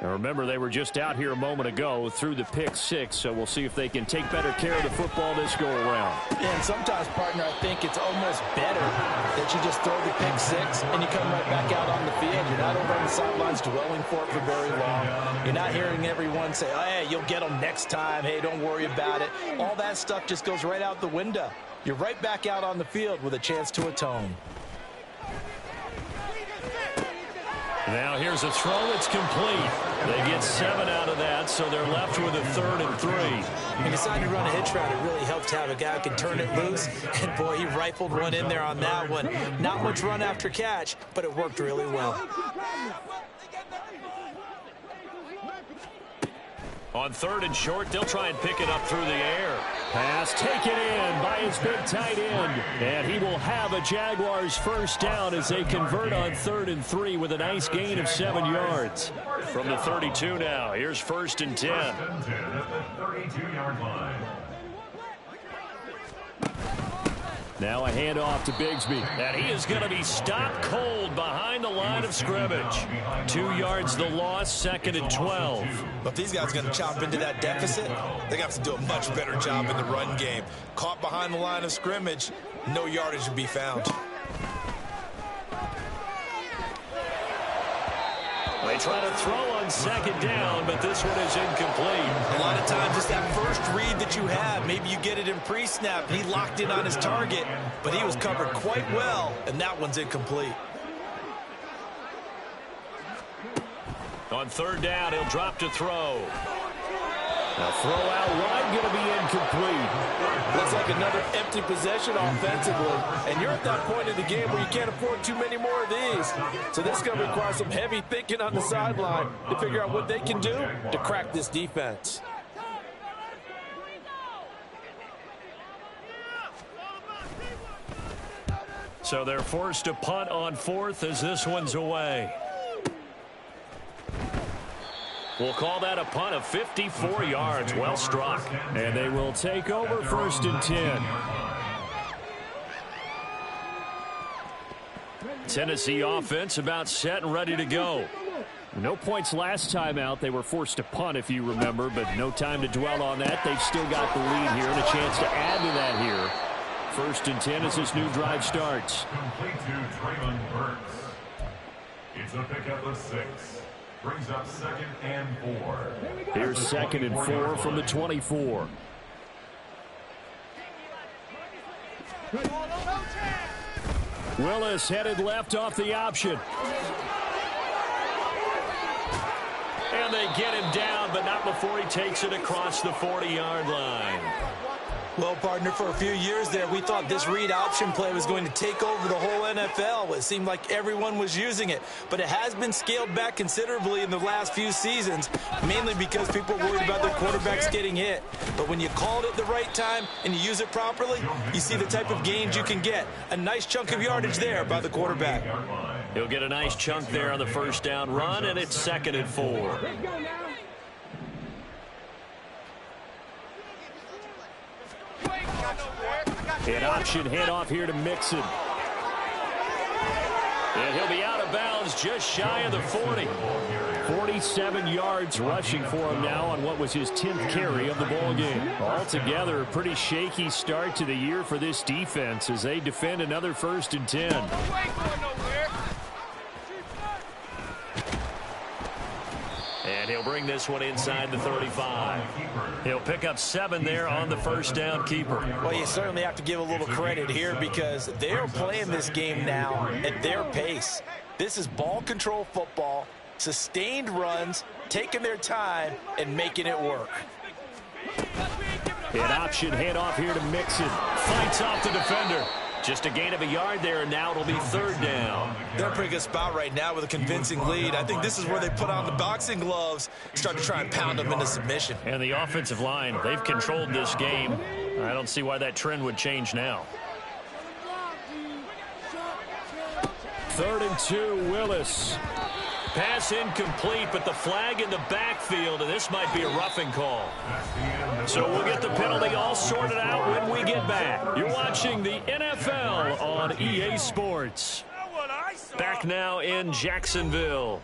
Now remember, they were just out here a moment ago through the pick 6, so we'll see if they can take better care of the football this go-around. And sometimes, partner, I think it's almost better that you just throw the pick 6 and you come right back out on the field. You're not over on the sidelines dwelling for it for very long. You're not hearing everyone say, oh, hey, you'll get them next time. Hey, don't worry about it. All that stuff just goes right out the window. You're right back out on the field with a chance to atone. Now here's a throw that's complete. They get 7 out of that, so they're left with a 3rd and 3. When you decide to run a hitch route, it really helps to have a guy who can turn it loose. And, boy, he rifled one in there on that one. Not much run after catch, but it worked really well. On 3rd and short, they'll try and pick it up through the air. Pass taken in by his big tight end. And he will have a Jaguars first down as they convert on 3rd and 3 with a nice gain of 7 yards. From the 32 now, here's 1st and 10. 1st and 10 at the 32-yard line. Now a handoff to Bigsby. And he is going to be stopped cold behind the line of scrimmage. 2 yards the loss, 2nd and 12. But if these guys are going to chop into that deficit, they're going to have to do a much better job in the run game. Caught behind the line of scrimmage, no yardage to be found. They try to throw on 2nd down, but this one is incomplete. A lot of times it's that first read that you have. Maybe you get it in pre-snap. He locked in on his target, but he was covered quite well, and that one's incomplete. On 3rd down, he'll drop to throw. Now throw out wide, going to be incomplete. Looks like another empty possession offensively. And you're at that point in the game where you can't afford too many more of these. So this is going to require some heavy thinking on the sideline to figure out what they can do to crack this defense. So they're forced to punt on 4th as this one's away. We'll call that a punt of 54 yards. Well struck. And they will take over 1st and 10. Tennessee offense about set and ready to go. No points last time out. They were forced to punt, if you remember, but no time to dwell on that. They've still got the lead here and a chance to add to that here. 1st and 10 as this new drive starts. Complete to Traylon Burks. It's a pickup of 6. Brings up 2nd and 4. Here's 2nd and 4 from the 24. Willis headed left off the option. And they get him down, but not before he takes it across the 40-yard line. Well, partner, for a few years there, we thought this read option play was going to take over the whole NFL. It seemed like everyone was using it, but it has been scaled back considerably in the last few seasons, mainly because people are worried about their quarterbacks getting hit. But when you called it the right time and you use it properly, you see the type of gains you can get. A nice chunk of yardage there by the quarterback. He'll get a nice chunk there on the 1st down run, and it's 2nd and 4. An option handoff here to Mixon. And he'll be out of bounds just shy of the 40. 47 yards rushing for him now on what was his 10th carry of the ball game. Altogether, a pretty shaky start to the year for this defense as they defend another 1st and 10. And he'll bring this one inside the 35. He'll pick up 7 there on the 1st down keeper. Well, you certainly have to give a little credit here because they're playing this game now at their pace. This is ball control football, sustained runs, taking their time, and making it work. An option handoff here to Mixon. Fights off the defender. Just a gain of a yard there, and now it'll be 3rd down. They're in a pretty good spot right now with a convincing lead. I think this is where they put on the boxing gloves, start to try and pound them into submission. And the offensive line, they've controlled this game. I don't see why that trend would change now. 3rd and 2, Willis. Pass incomplete, but the flag in the backfield, and this might be a roughing call. So we'll get the penalty all sorted out when we get back. You're watching the NFL on EA Sports. Back now in Jacksonville.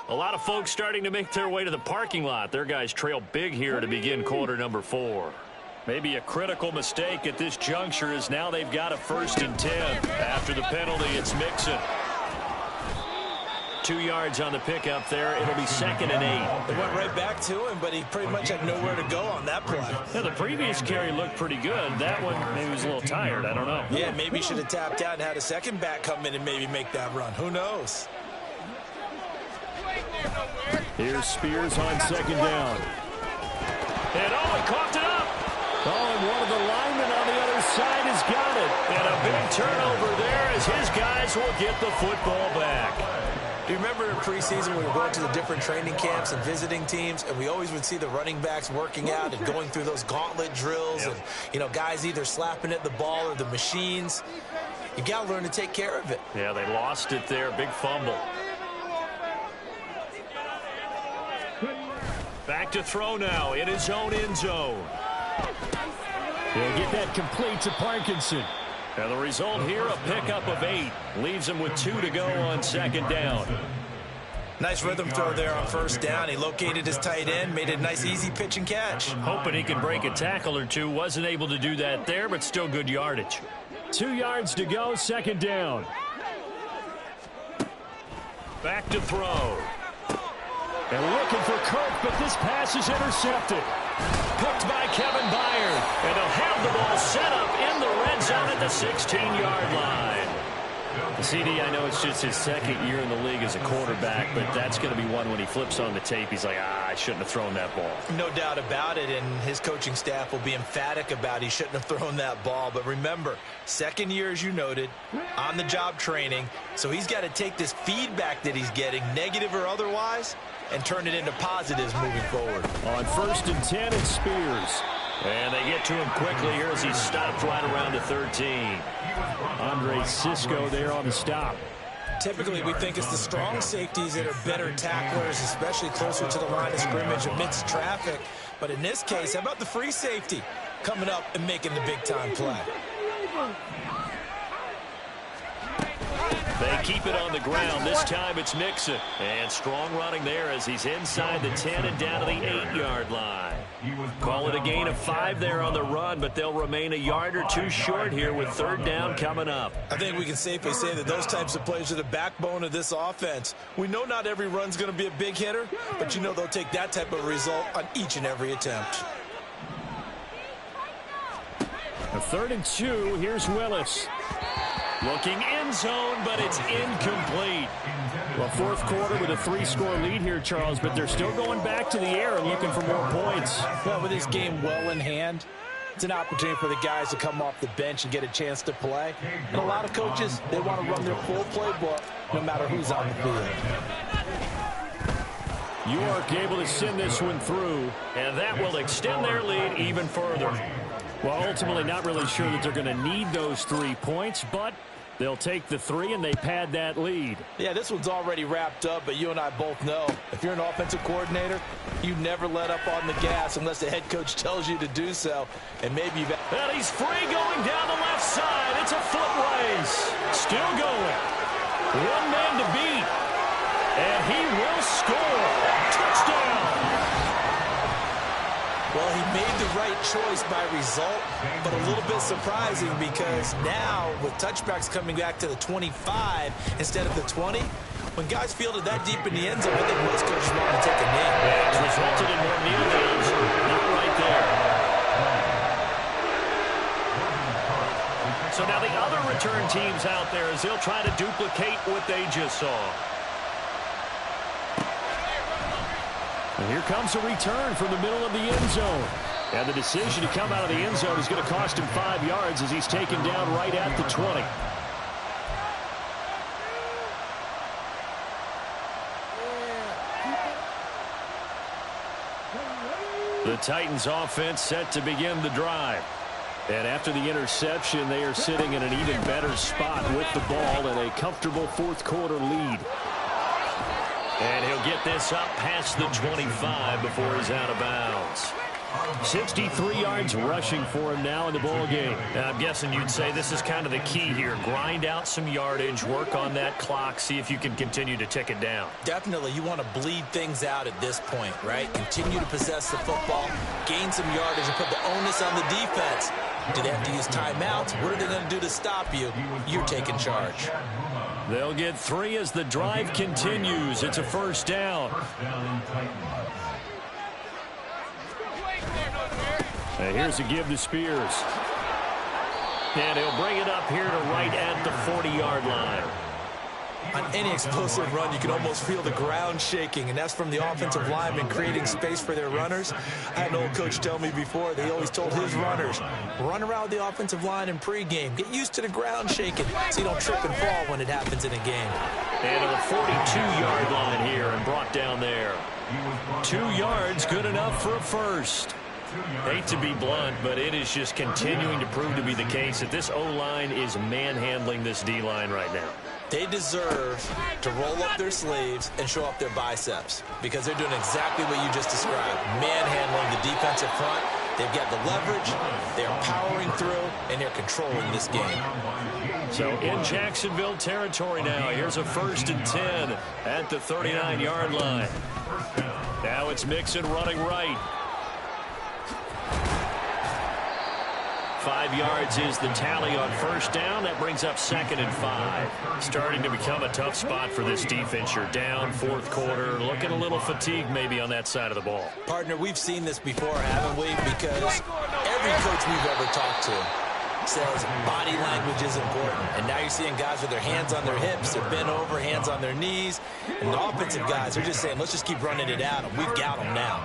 A lot of folks starting to make their way to the parking lot. Their guys trail big here to begin quarter number 4. Maybe a critical mistake at this juncture is now they've got a 1st and 10. After the penalty, it's Mixon. 2 yards on the pickup there. It'll be 2nd and 8. They went right back to him, but he pretty much had nowhere to go on that play. Yeah, the previous carry looked pretty good. That one, maybe was a little tired. I don't know. Yeah, maybe he should have tapped out and had a second back come in and maybe make that run. Who knows? Here's Spears on 2nd down. And, he coughed it up. And one of the linemen on the other side has got it. And a big turnover there as his guys will get the football back. Do you remember in preseason we were going to the different training camps and visiting teams, and we always would see the running backs working out and going through those gauntlet drills, and guys either slapping at the ball or the machines. You got to learn to take care of it. Yeah, they lost it there. Big fumble. Back to throw now in his own end zone. He'll get that complete to Parkinson. And the result here, a pickup of 8. Leaves him with 2 to go on 2nd down. Nice rhythm throw there on 1st down. He located his tight end, made a nice easy pitch and catch. Hoping he can break a tackle or two. Wasn't able to do that there, but still good yardage. 2 yards to go, 2nd down. Back to throw. And looking for Kirk, but this pass is intercepted. Picked by Kevin Byard. And they'll have the ball set up in the red zone at the 16-yard line. CD, I know it's just his 2nd year in the league as a quarterback, but that's going to be one when he flips on the tape. He's like, I shouldn't have thrown that ball. No doubt about it, and his coaching staff will be emphatic about he shouldn't have thrown that ball. But remember, 2nd year, as you noted, on-the-job training, so he's got to take this feedback that he's getting, negative or otherwise, and turn it into positives moving forward. On 1st and 10, it's Spears. And they get to him quickly here as he stopped right around the 13. Andre Cisco there on the stop. Typically, we think it's the strong safeties that are better tacklers, especially closer to the line of scrimmage amidst traffic. But in this case, how about the free safety coming up and making the big-time play? They keep it on the ground. This time it's Mixon. And strong running there as he's inside the 10 and down to the 8-yard line. Call it a gain of 5 there on the run, but they'll remain a yard or two short here with third down coming up. I think we can safely say that those types of plays are the backbone of this offense. We know not every run's going to be a big hitter, but you know they'll take that type of result on each and every attempt. A 3rd and 2. Here's Willis. Looking end zone, but it's incomplete. Well, fourth quarter with a 3-score lead here, Charles, but they're still going back to the air and looking for more points. Well, with this game well in hand, it's an opportunity for the guys to come off the bench and get a chance to play. And a lot of coaches, they want to run their full playbook no matter who's on the field. York able to send this one through, and that will extend their lead even further. Well, ultimately not really sure that they're going to need those 3 points, but they'll take the 3 and they pad that lead. Yeah, this one's already wrapped up, but you and I both know if you're an offensive coordinator, you never let up on the gas unless the head coach tells you to do so. And maybe you've... And he's free going down the left side. It's a foot race. Still going. One man to beat. And he will score. Touchdown. Well, he made the right choice by result, but a little bit surprising because now with touchbacks coming back to the 25 instead of the 20, when guys fielded that deep in the end zone, I think most coaches want to take a knee. Yeah, it's resulted in more kneel downs. Not right there. So now the other return teams out there as they'll try to duplicate what they just saw. And here comes a return from the middle of the end zone. And the decision to come out of the end zone is going to cost him 5 yards as he's taken down right at the 20. The Titans offense set to begin the drive. And after the interception, they are sitting in an even better spot with the ball and a comfortable fourth quarter lead. And he'll get this up past the 25 before he's out of bounds. 63 yards rushing for him now in the ball game. Now, I'm guessing you'd say this is kind of the key here. Grind out some yardage, work on that clock, see if you can continue to tick it down. Definitely, you want to bleed things out at this point, right? Continue to possess the football, gain some yardage, and put the onus on the defense. Do they have to use timeouts? What are they going to do to stop you? You're taking charge. They'll get 3 as the drive continues. It's a first down. And here's a give to Spears. And he'll bring it up here to right at the 40-yard line. On any explosive run, you can almost feel the ground shaking, and that's from the offensive linemen creating space for their runners. I had an old coach tell me before that he always told his runners, run around the offensive line in pregame. Get used to the ground shaking so you don't trip and fall when it happens in a game. And to the 42-yard line here and brought down there. 2 yards, good enough for a first. Hate to be blunt, but it is just continuing to prove to be the case that this O-line is manhandling this D-line right now. They deserve to roll up their sleeves and show off their biceps because they're doing exactly what you just described, manhandling the defensive front. They've got the leverage, they're powering through, and they're controlling this game. So in Jacksonville territory now, here's a 1st and 10 at the 39-yard line. Now it's Mixon running right. 5 yards is the tally on first down. That brings up 2nd and 5. Starting to become a tough spot for this defense. You're down fourth quarter, looking a little fatigued maybe on that side of the ball. Partner, we've seen this before, haven't we? Because every coach we've ever talked to says body language is important. And now you're seeing guys with their hands on their hips, they're bent over, hands on their knees. And the offensive guys are just saying, let's just keep running it at them. We've got them now.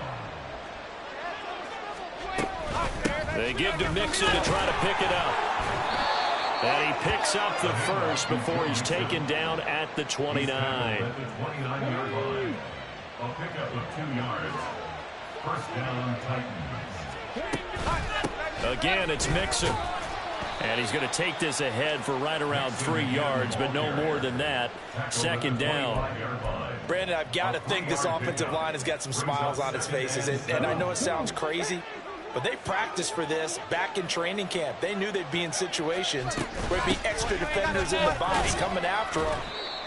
They give to Mixon to try to pick it up. And he picks up the first before he's taken down at the 29. At the 29-yard line. A pickup of 2 yards. First down, Titans. Again, it's Mixon. And he's going to take this ahead for right around 3 yards, but no more than that. 2nd down. Brandon, I've got to think this offensive line has got some smiles on its faces. And I know it sounds crazy, but they practiced for this back in training camp. They knew they'd be in situations where there'd be extra defenders in the box coming after them.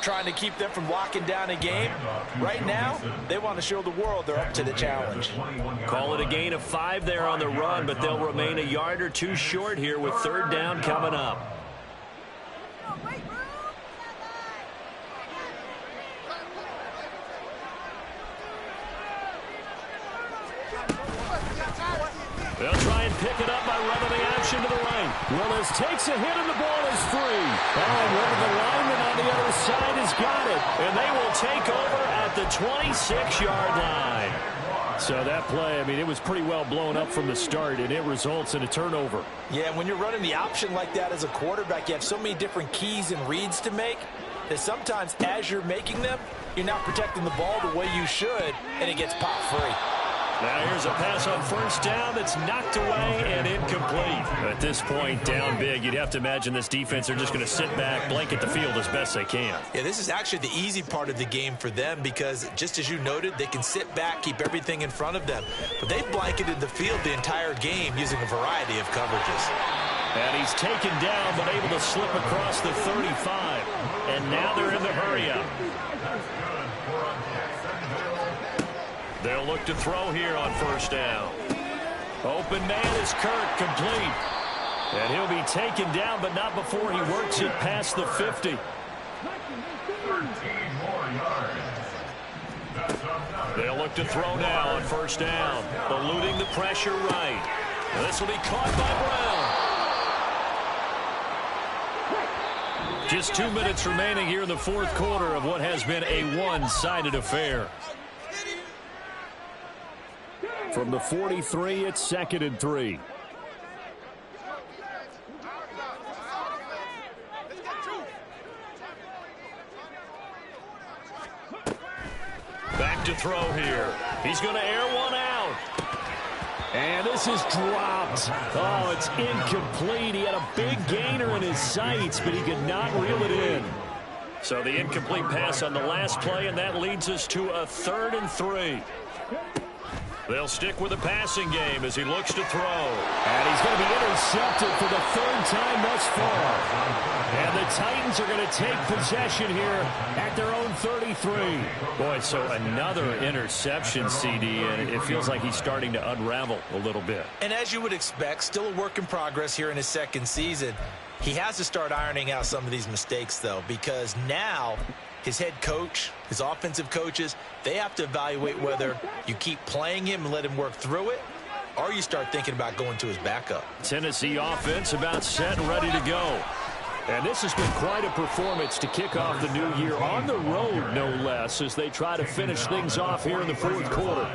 trying to keep them from locking down a game. Right now, they want to show the world they're up to the challenge. Call it a gain of 5 there on the run, but they'll remain a yard or two short here with third down coming up. They'll try and pick it up by running the action to the right. Willis takes a hit and the ball is free. And one of the linemen on the other side has got it. And they will take over at the 26-yard line. So that play, I mean, it was pretty well blown up from the start, and it results in a turnover. Yeah, when you're running the option like that as a quarterback, you have so many different keys and reads to make that sometimes as you're making them, you're not protecting the ball the way you should, and it gets popped free. Now here's a pass on first down that's knocked away and incomplete. At this point, down big, you'd have to imagine this defense are just going to sit back, blanket the field as best they can. Yeah, this is actually the easy part of the game for them because, just as you noted, they can sit back, keep everything in front of them. But they've blanketed the field the entire game using a variety of coverages. And he's taken down but able to slip across the 35. And now they're in the hurry-up. They'll look to throw here on first down. Open man is Kirk, complete. And he'll be taken down, but not before he works it past the 50. 13 more yards. They'll look to throw now on first down. Eluding the pressure right. This will be caught by Brown. Just 2 minutes remaining here in the fourth quarter of what has been a one-sided affair. From the 43, it's 2nd and 3. Back to throw here. He's going to air one out. And this is dropped. Oh, it's incomplete. He had a big gainer in his sights, but he could not reel it in. So the incomplete pass on the last play, and that leads us to a 3rd and 3. They'll stick with the passing game as he looks to throw. And he's going to be intercepted for the 3rd time thus far. And the Titans are going to take possession here at their own 33. Boy, so another interception, CD, and it feels like he's starting to unravel a little bit. And as you would expect, still a work in progress here in his second season. He has to start ironing out some of these mistakes, though, because now his head coach, his offensive coaches, they have to evaluate whether you keep playing him and let him work through it, or you start thinking about going to his backup. Tennessee offense about set and ready to go. And this has been quite a performance to kick off the new year on the road, no less, as they try to finish things off here in the fourth quarter.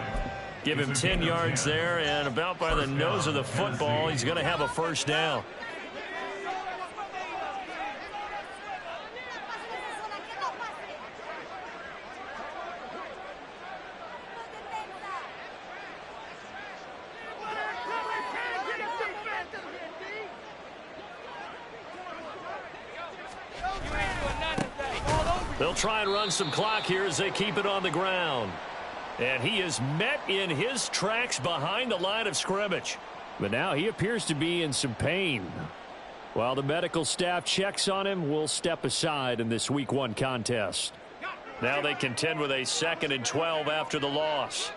Give him 10 yards there, and about by the nose of the football, he's going to have a first down. They'll try and run some clock here as they keep it on the ground. And he is met in his tracks behind the line of scrimmage. But now he appears to be in some pain. While the medical staff checks on him, we'll step aside in this Week 1 contest. Now they contend with a 2nd and 12 after the loss.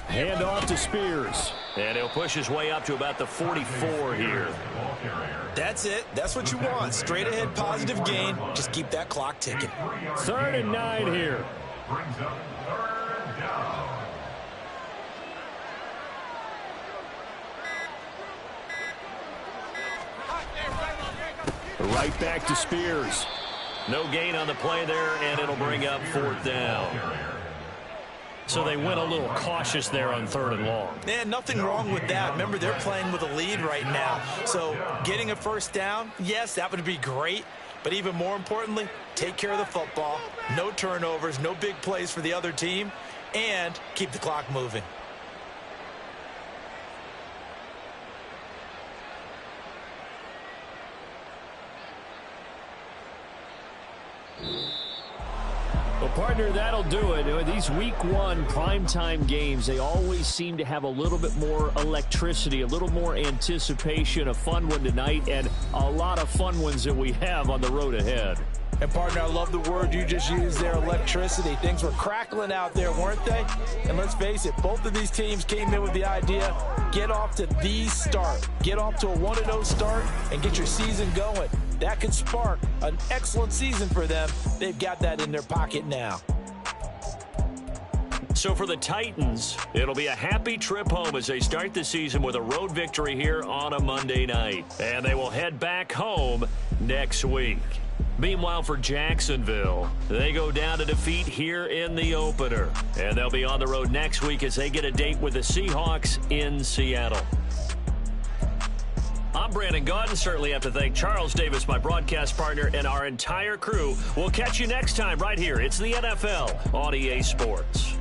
Hand off to Spears. And he'll push his way up to about the 44 here. That's it. That's what you want. Straight ahead positive gain. Just keep that clock ticking. 3rd and 9 here. Brings up 3rd down. Right back to Spears. No gain on the play there, and it'll bring up 4th down. So they went a little cautious there on 3rd and long. And nothing wrong with that. Remember, they're playing with a lead right now. So getting a first down, yes, that would be great. But even more importantly, take care of the football. No turnovers, no big plays for the other team, and keep the clock moving. A Partner, that'll do it. These week one primetime games, they always seem to have a little bit more electricity, a little more anticipation. A fun one tonight, and a lot of fun ones that we have on the road ahead. And, partner, I love the word you just used there, electricity. Things were crackling out there, weren't they? And let's face it, both of these teams came in with the idea, get off to the start. Get off to a 1-0 start and get your season going. That could spark an excellent season for them. They've got that in their pocket now. So for the Titans, it'll be a happy trip home as they start the season with a road victory here on a Monday night. And they will head back home next week. Meanwhile, for Jacksonville, they go down to defeat here in the opener. And they'll be on the road next week as they get a date with the Seahawks in Seattle. I'm Brandon Gaudin. Certainly have to thank Charles Davis, my broadcast partner, and our entire crew. We'll catch you next time right here. It's the NFL on EA Sports.